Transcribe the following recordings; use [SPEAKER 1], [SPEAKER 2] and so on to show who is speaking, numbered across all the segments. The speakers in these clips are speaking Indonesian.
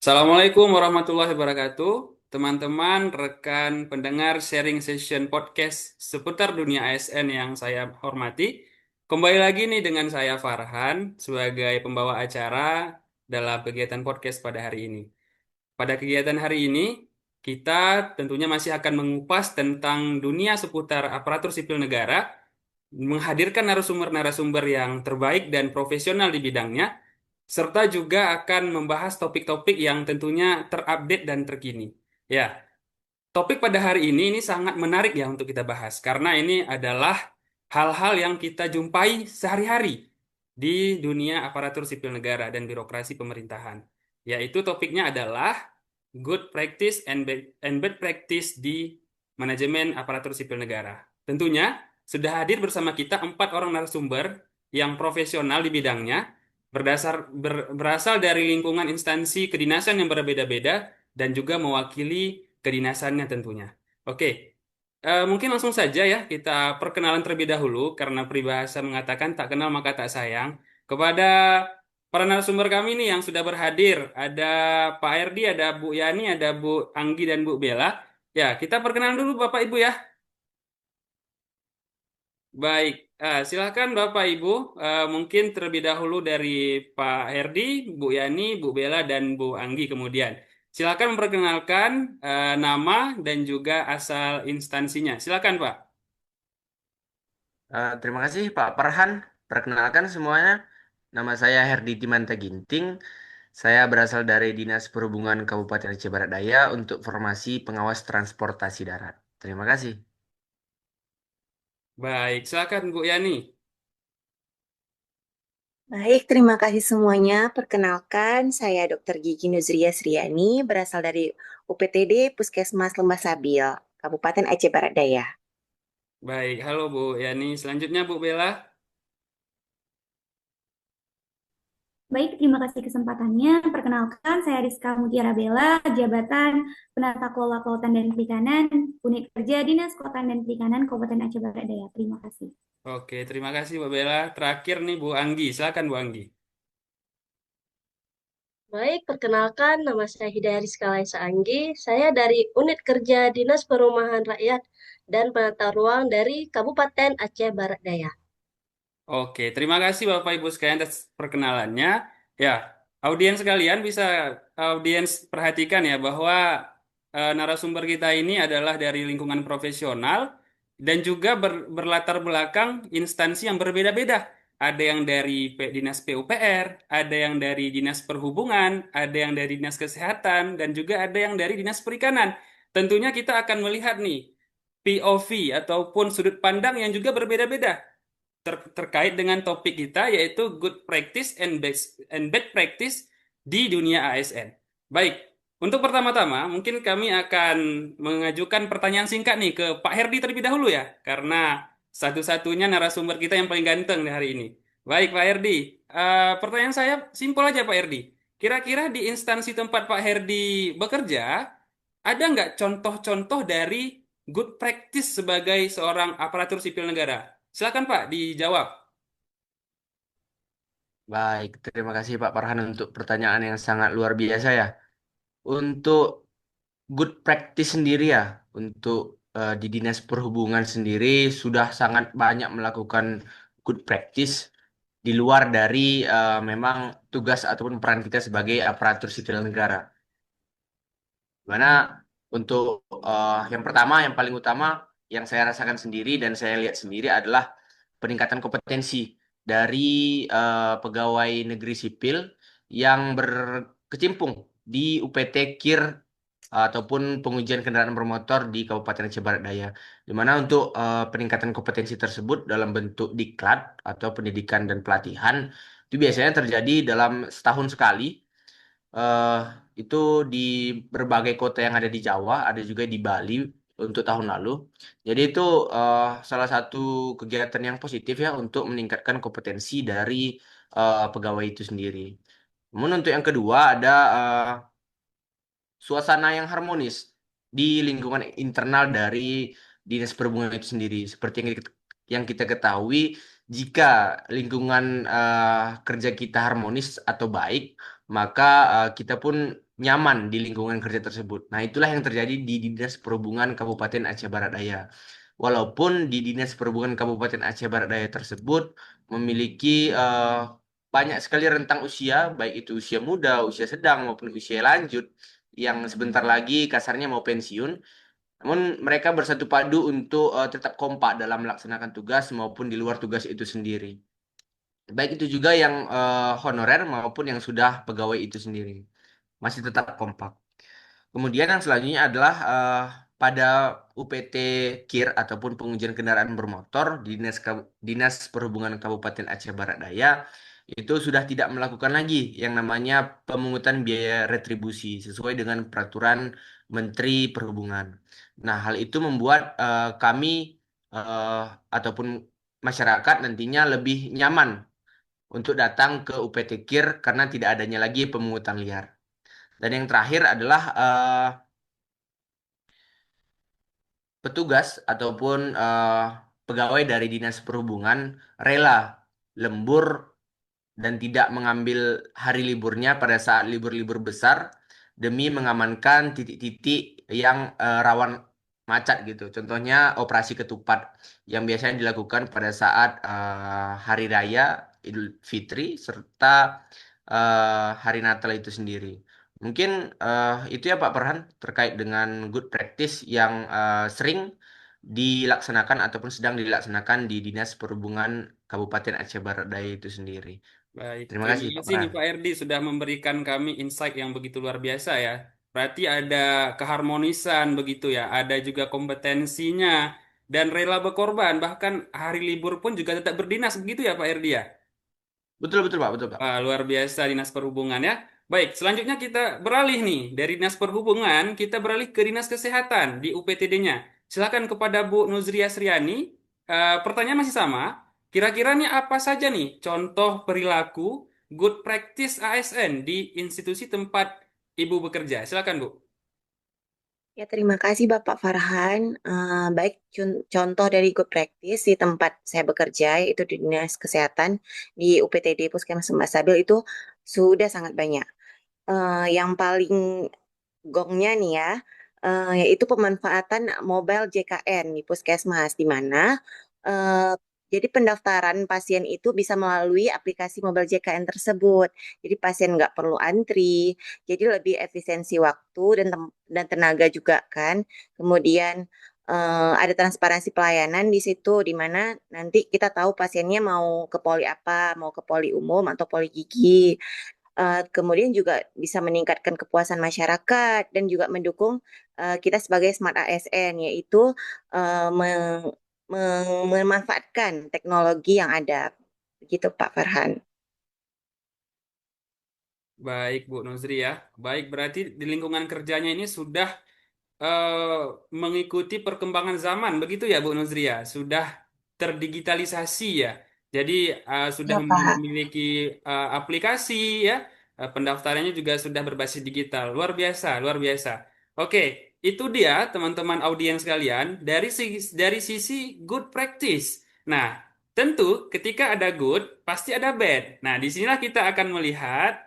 [SPEAKER 1] Assalamualaikum warahmatullahi wabarakatuh. Teman-teman, rekan pendengar sharing session podcast seputar dunia ASN yang saya hormati. Kembali lagi nih dengan saya Farhan sebagai pembawa acara dalam kegiatan podcast pada hari ini. Pada kegiatan hari ini, kita tentunya masih akan mengupas tentang dunia seputar aparatur sipil negara, menghadirkan narasumber-narasumber yang terbaik dan profesional di bidangnya, serta juga akan membahas topik-topik yang tentunya terupdate dan terkini. Ya, topik pada hari ini sangat menarik ya untuk kita bahas karena ini adalah hal-hal yang kita jumpai sehari-hari di dunia aparatur sipil negara dan birokrasi pemerintahan. Yaitu topiknya adalah good practice and bad practice di manajemen aparatur sipil negara. Tentunya sudah hadir bersama kita 4 orang narasumber yang profesional di bidangnya, berasal dari lingkungan instansi kedinasan yang berbeda-beda dan juga mewakili kedinasannya tentunya. Oke, mungkin langsung saja ya kita perkenalan terlebih dahulu karena peribahasa mengatakan tak kenal maka tak sayang. Kepada para narasumber kami nih yang sudah berhadir, ada Pak Erdi, ada Bu Yani, ada Bu Anggi dan Bu Bella. Ya, kita perkenalan dulu Bapak Ibu ya. Baik, silakan Bapak Ibu, mungkin terlebih dahulu dari Pak Herdi, Bu Yani, Bu Bella, dan Bu Anggi kemudian. Silakan memperkenalkan nama dan juga asal instansinya. Silakan Pak.
[SPEAKER 2] Terima kasih Pak Farhan. Perkenalkan semuanya, nama saya Herdi Timanta Ginting. Saya berasal dari Dinas Perhubungan Kabupaten Aceh Barat Daya untuk formasi pengawas transportasi darat. Terima kasih.
[SPEAKER 1] Baik, silakan Bu Yani.
[SPEAKER 3] Baik, terima kasih semuanya. Perkenalkan, saya Dr. Gigi Nuzria Sriani, berasal dari UPTD Puskesmas Lembah Sabil, Kabupaten Aceh Barat Daya.
[SPEAKER 1] Baik, halo Bu Yani. Selanjutnya Bu Bella.
[SPEAKER 4] Baik, terima kasih kesempatannya. Perkenalkan, saya Rizka Mutiara Bella, jabatan Penata Kelola Kelautan dan Perikanan, Unit Kerja Dinas Kelautan dan Perikanan Kabupaten Aceh Barat Daya. Terima kasih.
[SPEAKER 1] Oke, terima kasih Bu Bella. Terakhir nih Bu Anggi. Silakan Bu Anggi.
[SPEAKER 5] Baik, perkenalkan nama saya Hidayah Rizka Laisa Anggi. Saya dari Unit Kerja Dinas Perumahan Rakyat dan Penata Ruang dari Kabupaten Aceh Barat Daya.
[SPEAKER 1] Oke, terima kasih Bapak Ibu sekalian atas perkenalannya. Ya, audiens sekalian bisa audiens perhatikan ya bahwa narasumber kita ini adalah dari lingkungan profesional dan juga berlatar belakang instansi yang berbeda-beda. Ada yang dari Dinas PUPR, ada yang dari Dinas Perhubungan, ada yang dari Dinas Kesehatan, dan juga ada yang dari Dinas Perikanan. Tentunya kita akan melihat nih POV ataupun sudut pandang yang juga berbeda-beda terkait dengan topik kita yaitu good practice and bad practice di dunia ASN. Baik, untuk pertama-tama mungkin kami akan mengajukan pertanyaan singkat nih ke Pak Herdi terlebih dahulu ya, karena satu-satunya narasumber kita yang paling ganteng di hari ini. Baik, Pak Herdi, pertanyaan saya simpel aja Pak Herdi. Kira-kira di instansi tempat Pak Herdi bekerja, ada nggak contoh-contoh dari good practice sebagai seorang aparatur sipil negara? Silakan Pak, dijawab.
[SPEAKER 2] Baik, terima kasih Pak Farhan untuk pertanyaan yang sangat luar biasa ya. Untuk good practice sendiri ya, untuk di Dinas Perhubungan sendiri sudah sangat banyak melakukan good practice di luar dari memang tugas ataupun peran kita sebagai aparatur sipil negara. Mana untuk yang pertama, yang paling utama yang saya rasakan sendiri dan saya lihat sendiri adalah peningkatan kompetensi dari pegawai negeri sipil yang berkecimpung di UPT KIR ataupun pengujian kendaraan bermotor di Kabupaten Aceh Barat Daya. Di mana untuk peningkatan kompetensi tersebut dalam bentuk diklat atau pendidikan dan pelatihan itu biasanya terjadi dalam setahun sekali. eh itu di berbagai kota yang ada di Jawa, ada juga di Bali untuk tahun lalu. Jadi itu eh, salah satu kegiatan yang positif ya untuk meningkatkan kompetensi dari pegawai itu sendiri. Namun untuk yang kedua ada suasana yang harmonis di lingkungan internal dari Dinas Perhubungan itu sendiri. Seperti yang kita ketahui, jika lingkungan kerja kita harmonis atau baik, maka kita pun nyaman di lingkungan kerja tersebut. Nah, itulah yang terjadi di Dinas Perhubungan Kabupaten Aceh Barat Daya. Walaupun di Dinas Perhubungan Kabupaten Aceh Barat Daya tersebut memiliki banyak sekali rentang usia, baik itu usia muda, usia sedang maupun usia lanjut, yang sebentar lagi kasarnya mau pensiun. Namun mereka bersatu padu untuk tetap kompak dalam melaksanakan tugas maupun di luar tugas itu sendiri. Baik itu juga yang honorer maupun yang sudah pegawai itu sendiri. Masih tetap kompak. Kemudian yang selanjutnya adalah pada UPT KIR ataupun pengujian kendaraan bermotor di Dinas Perhubungan Kabupaten Aceh Barat Daya itu sudah tidak melakukan lagi yang namanya pemungutan biaya retribusi sesuai dengan peraturan Menteri Perhubungan. Nah, hal itu membuat kami eh, ataupun masyarakat nantinya lebih nyaman untuk datang ke UPT KIR karena tidak adanya lagi pemungutan liar. Dan yang terakhir adalah petugas ataupun pegawai dari Dinas Perhubungan rela lembur dan tidak mengambil hari liburnya pada saat libur-libur besar demi mengamankan titik-titik yang rawan macet gitu. Contohnya operasi ketupat yang biasanya dilakukan pada saat hari raya Idul Fitri serta hari Natal itu sendiri. Mungkin itu ya Pak Perhan terkait dengan good practice yang sering dilaksanakan ataupun sedang dilaksanakan di Dinas Perhubungan Kabupaten Aceh Barat Daya itu sendiri.
[SPEAKER 1] Baik,
[SPEAKER 2] Terima
[SPEAKER 1] terima
[SPEAKER 2] kasih Pak
[SPEAKER 1] kasih nih
[SPEAKER 2] Farhan.
[SPEAKER 1] Pak Erdi sudah memberikan kami insight yang begitu luar biasa ya. Berarti ada keharmonisan begitu ya, ada juga kompetensinya dan rela berkorban, bahkan hari libur pun juga tetap berdinas begitu ya Pak Erdi ya.
[SPEAKER 2] Betul betul Pak, betul Pak.
[SPEAKER 1] Wah, luar biasa Dinas Perhubungan ya. Baik, selanjutnya kita beralih nih dari Dinas Perhubungan, kita beralih ke Dinas Kesehatan di UPTD-nya. Silakan kepada Bu Nuzria Sriani. Pertanyaan masih sama. Kira-kira nih apa saja nih contoh perilaku good practice ASN di institusi tempat Ibu bekerja? Silakan Bu.
[SPEAKER 3] Ya, terima kasih Bapak Farhan. Baik, contoh dari good practice di tempat saya bekerja, yaitu di Dinas Kesehatan di UPTD Puskesmas Lembah Sabil itu sudah sangat banyak. Yang paling gongnya nih ya, yaitu pemanfaatan mobile JKN di Puskesmas, di mana eh, jadi pendaftaran pasien itu bisa melalui aplikasi mobile JKN tersebut. Jadi pasien nggak perlu antri, jadi lebih efisiensi waktu dan tenaga juga kan. Kemudian ada transparansi pelayanan di situ, di mana nanti kita tahu pasiennya mau ke poli apa, mau ke poli umum atau poli gigi. Kemudian juga bisa meningkatkan kepuasan masyarakat dan juga mendukung kita sebagai smart ASN, yaitu memanfaatkan teknologi yang ada. Begitu Pak Farhan.
[SPEAKER 1] Baik Bu Nuzri ya. Baik, berarti di lingkungan kerjanya ini sudah eh, mengikuti perkembangan zaman, begitu ya Bu Nuzri ya? Sudah terdigitalisasi ya. Jadi sudah
[SPEAKER 3] Ya Pak.
[SPEAKER 1] memiliki aplikasi ya. Pendaftarannya juga sudah berbasis digital. Luar biasa, luar biasa. Oke, itu dia teman-teman audiens sekalian dari sisi good practice. Nah, tentu ketika ada good, pasti ada bad. Nah, disinilah kita akan melihat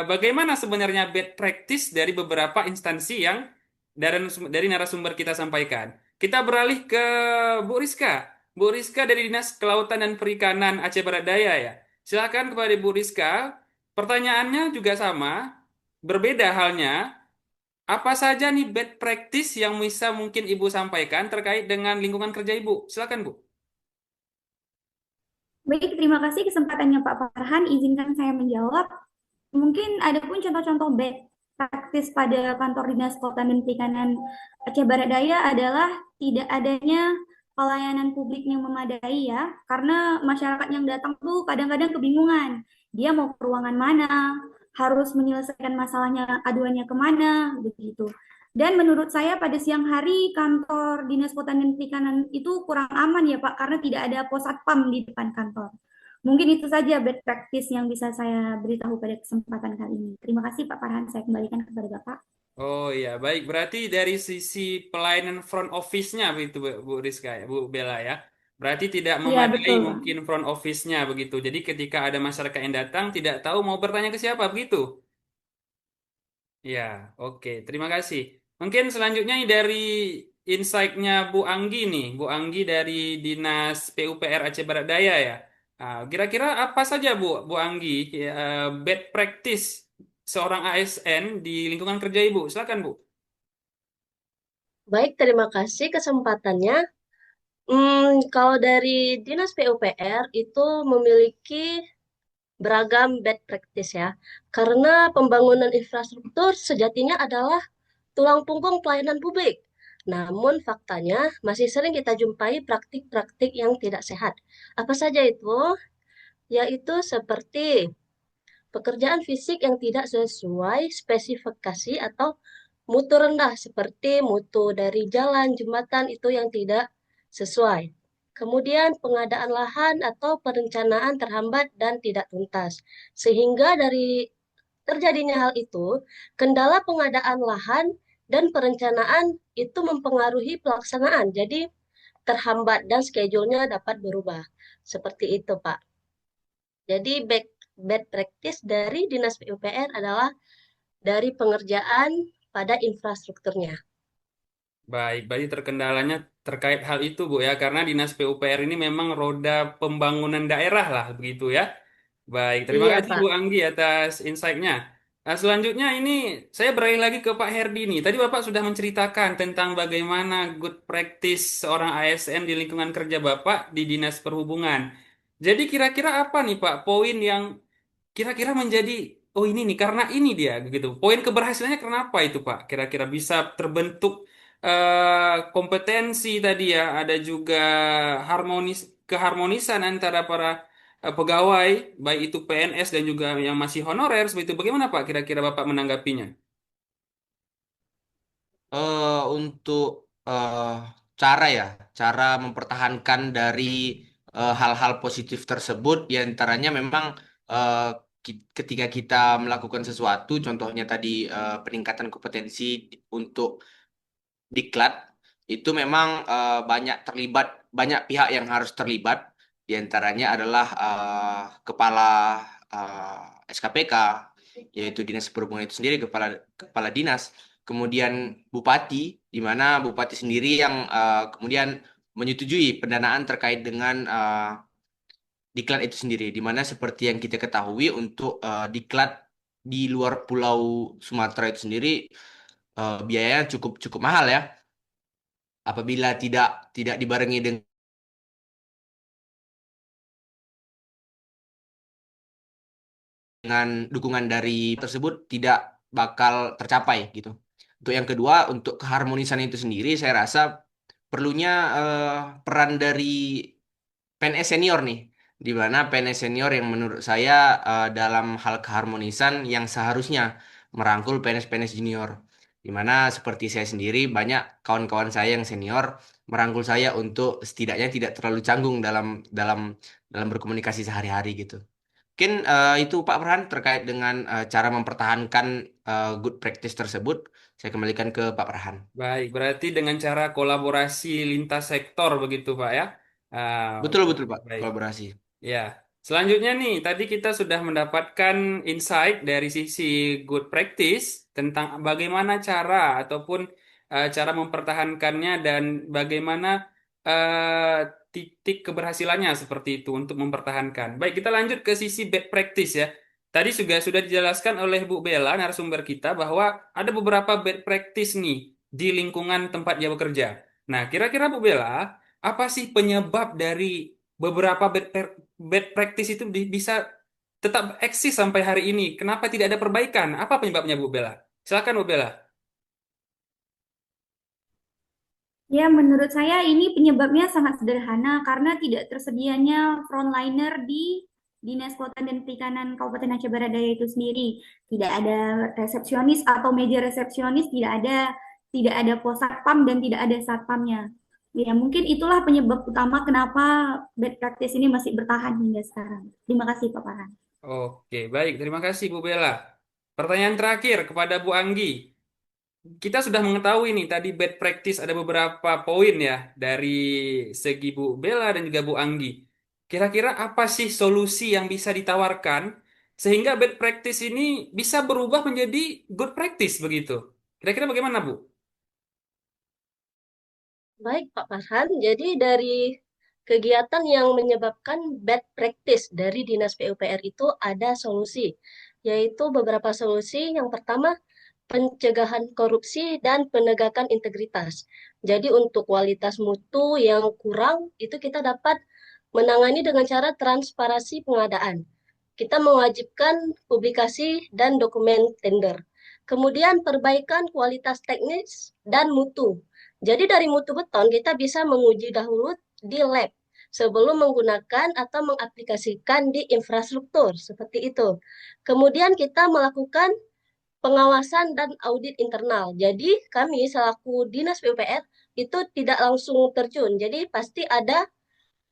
[SPEAKER 1] bagaimana sebenarnya bad practice dari beberapa instansi yang dari narasumber kita sampaikan. Kita beralih ke Bu Rizka. Bu Rizka dari Dinas Kelautan dan Perikanan Aceh Barat Daya ya. Silakan kepada Bu Rizka. Pertanyaannya juga sama, berbeda halnya. Apa saja nih bad practice yang bisa mungkin Ibu sampaikan terkait dengan lingkungan kerja Ibu? Silakan Bu.
[SPEAKER 4] Baik, terima kasih kesempatannya Pak Farhan. Izinkan saya menjawab. Mungkin ada pun contoh-contoh bad practice pada kantor Dinas Kelautan dan Perikanan Aceh Barat Daya adalah tidak adanya pelayanan publik yang memadai ya, karena masyarakat yang datang tuh kadang-kadang kebingungan. Dia mau ke ruangan mana, harus menyelesaikan masalahnya, aduannya kemana, begitu. Dan menurut saya pada siang hari kantor Dinas Kelautan dan Perikanan itu kurang aman ya Pak, karena tidak ada pos satpam di depan kantor. Mungkin itu saja bad practice yang bisa saya beritahu pada kesempatan kali ini. Terima kasih Pak Farhan, saya kembalikan kepada Bapak.
[SPEAKER 1] Oh iya, baik. Berarti dari sisi pelayanan front office-nya begitu Bu Rizka ya, Bu Bella ya. Berarti tidak
[SPEAKER 4] Iya,
[SPEAKER 1] memadai
[SPEAKER 4] betul.
[SPEAKER 1] mungkin front office-nya begitu. Jadi ketika ada masyarakat yang datang tidak tahu mau bertanya ke siapa begitu. Ya, oke. Terima kasih. Mungkin selanjutnya nih dari insight-nya Bu Anggi nih. Bu Anggi dari Dinas PUPR Aceh Barat Daya ya. Kira-kira apa saja Bu Anggi ya, bad practice seorang ASN di lingkungan kerja Ibu? Silakan Bu.
[SPEAKER 5] Baik, terima kasih kesempatannya. Kalau dari Dinas PUPR itu memiliki beragam bad practice ya. Karena pembangunan infrastruktur sejatinya adalah tulang punggung pelayanan publik. Namun faktanya masih sering kita jumpai praktik-praktik yang tidak sehat. Apa saja itu? Yaitu seperti pekerjaan fisik yang tidak sesuai spesifikasi atau mutu rendah seperti mutu dari jalan, jembatan itu yang tidak sesuai. Kemudian pengadaan lahan atau perencanaan terhambat dan tidak tuntas. Sehingga dari terjadinya hal itu, kendala pengadaan lahan dan perencanaan itu mempengaruhi pelaksanaan. Jadi terhambat dan schedule-nya dapat berubah. Seperti itu, Pak. Jadi bad practice dari Dinas PUPR adalah dari pengerjaan pada infrastrukturnya.
[SPEAKER 1] Baik, berarti terkendalanya terkait hal itu Bu ya, karena Dinas PUPR ini memang roda pembangunan daerah lah begitu ya. Baik, terima
[SPEAKER 5] Iya,
[SPEAKER 1] kasih
[SPEAKER 5] Pak.
[SPEAKER 1] Bu Anggi atas insight-nya. Selanjutnya ini saya beralih lagi ke Pak Herdi nih. Tadi Bapak sudah menceritakan tentang bagaimana good practice seorang ASN di lingkungan kerja Bapak di Dinas Perhubungan. Jadi kira-kira apa nih Pak poin yang kira-kira menjadi oh ini nih karena ini dia gitu. Poin keberhasilannya kenapa itu Pak? Kira-kira bisa terbentuk kompetensi tadi ya, ada juga keharmonisan antara para pegawai baik itu PNS dan juga yang masih honorer seperti itu. Bagaimana Pak kira-kira Bapak menanggapinya?
[SPEAKER 2] Untuk cara ya, cara mempertahankan dari hal-hal positif tersebut, di antaranya memang eh, ketika kita melakukan sesuatu, contohnya tadi peningkatan kompetensi untuk diklat, itu memang banyak pihak yang harus terlibat, di antaranya adalah kepala SKPK, yaitu Dinas Perhubungan itu sendiri, kepala dinas, kemudian bupati, di mana bupati sendiri yang kemudian menyetujui pendanaan terkait dengan diklat itu sendiri, di mana seperti yang kita ketahui untuk diklat di luar Pulau Sumatera itu sendiri biayanya cukup cukup mahal ya, apabila tidak tidak dibarengi dengan dukungan dari tersebut, tidak bakal tercapai gitu. Untuk yang kedua, untuk keharmonisan itu sendiri, saya rasa perlunya peran dari PNS senior nih, di mana PNS senior yang menurut saya dalam hal keharmonisan yang seharusnya merangkul PNS-PNS junior, di mana seperti saya sendiri banyak kawan-kawan saya yang senior merangkul saya untuk setidaknya tidak terlalu canggung dalam dalam dalam berkomunikasi sehari-hari gitu. Mungkin itu Pak Farhan terkait dengan cara mempertahankan good practice tersebut. Saya kembalikan ke Pak Farhan.
[SPEAKER 1] Baik, berarti dengan cara kolaborasi lintas sektor begitu Pak ya.
[SPEAKER 2] Betul betul Pak,
[SPEAKER 1] Baik.
[SPEAKER 2] kolaborasi.
[SPEAKER 1] Ya, selanjutnya nih, tadi kita sudah mendapatkan insight dari sisi good practice tentang bagaimana cara ataupun cara mempertahankannya dan bagaimana eh, titik keberhasilannya seperti itu untuk mempertahankan. Baik, kita lanjut ke sisi bad practice ya. Tadi juga sudah dijelaskan oleh Bu Bella, narasumber kita, bahwa ada beberapa bad practice nih di lingkungan tempat dia bekerja. Nah, kira-kira Bu Bella, apa sih penyebab dari beberapa bad practice itu bisa tetap eksis sampai hari ini? Kenapa tidak ada perbaikan? Apa penyebabnya, Bu Bella? Silakan, Bu Bella.
[SPEAKER 4] Ya, menurut saya ini penyebabnya sangat sederhana karena tidak tersedianya frontliner di Dinas Kelautan dan Perikanan Kabupaten Aceh Barat Daya itu sendiri. Tidak ada resepsionis atau meja resepsionis, tidak ada pos satpam dan tidak ada satpamnya. Ya, mungkin itulah penyebab utama kenapa bad practice ini masih bertahan hingga sekarang. Terima kasih, Pak Farhan.
[SPEAKER 1] Oke, baik. Terima kasih, Bu Bella. Pertanyaan terakhir kepada Bu Anggi. Kita sudah mengetahui nih tadi bad practice ada beberapa poin ya dari segi Bu Bella dan juga Bu Anggi. Kira-kira apa sih solusi yang bisa ditawarkan sehingga bad practice ini bisa berubah menjadi good practice begitu. Kira-kira bagaimana, Bu?
[SPEAKER 5] Baik, Pak Farhan. Jadi dari kegiatan yang menyebabkan bad practice dari Dinas PUPR itu ada solusi, yaitu beberapa solusi. Yang pertama, pencegahan korupsi dan penegakan integritas. Jadi untuk kualitas mutu yang kurang itu kita dapat menangani dengan cara transparansi pengadaan. Kita mewajibkan publikasi dan dokumen tender. Kemudian perbaikan kualitas teknis dan mutu. Jadi dari mutu beton kita bisa menguji dahulu di lab sebelum menggunakan atau mengaplikasikan di infrastruktur seperti itu. Kemudian kita melakukan pengawasan dan audit internal. Jadi kami selaku Dinas PUPR itu tidak langsung terjun. Jadi pasti ada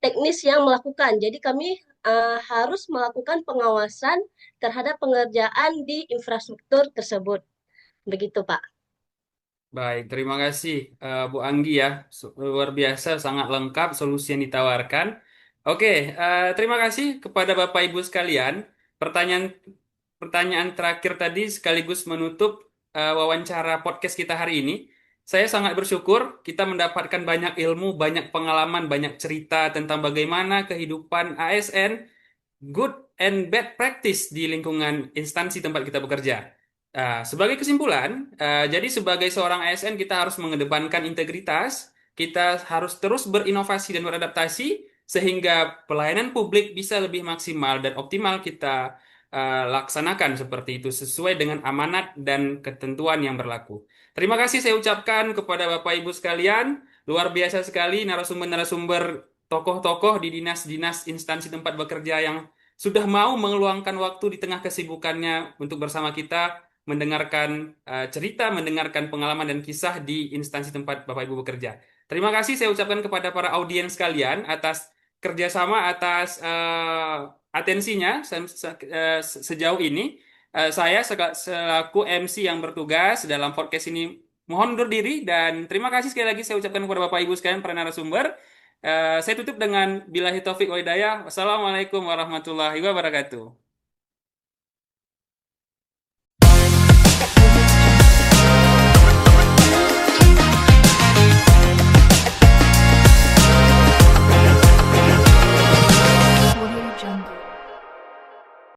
[SPEAKER 5] teknis yang melakukan. Jadi kami harus melakukan pengawasan terhadap pengerjaan di infrastruktur tersebut. Begitu, Pak.
[SPEAKER 1] Baik, terima kasih Bu Anggi ya. Luar biasa, sangat lengkap solusi yang ditawarkan. Oke, terima kasih kepada Bapak Ibu sekalian. Pertanyaan pertanyaan terakhir tadi sekaligus menutup wawancara podcast kita hari ini. Saya sangat bersyukur kita mendapatkan banyak ilmu, banyak pengalaman, banyak cerita tentang bagaimana kehidupan ASN, good and bad practice di lingkungan instansi tempat kita bekerja. Sebagai kesimpulan, jadi sebagai seorang ASN kita harus mengedepankan integritas, kita harus terus berinovasi dan beradaptasi sehingga pelayanan publik bisa lebih maksimal dan optimal kita laksanakan seperti itu sesuai dengan amanat dan ketentuan yang berlaku. Terima kasih saya ucapkan kepada Bapak Ibu sekalian. Luar biasa sekali narasumber-narasumber tokoh-tokoh di dinas-dinas instansi tempat bekerja yang sudah mau mengeluangkan waktu di tengah kesibukannya untuk bersama kita mendengarkan cerita, mendengarkan pengalaman dan kisah di instansi tempat Bapak Ibu bekerja. Terima kasih saya ucapkan kepada para audiens sekalian atas kerjasama, atas atensinya sejauh ini. Saya selaku MC yang bertugas dalam podcast ini mohon undur diri dan terima kasih sekali lagi saya ucapkan kepada Bapak Ibu sekalian para narasumber. Saya tutup dengan billahi taufik wa hidayah. Wassalamualaikum warahmatullahi wabarakatuh.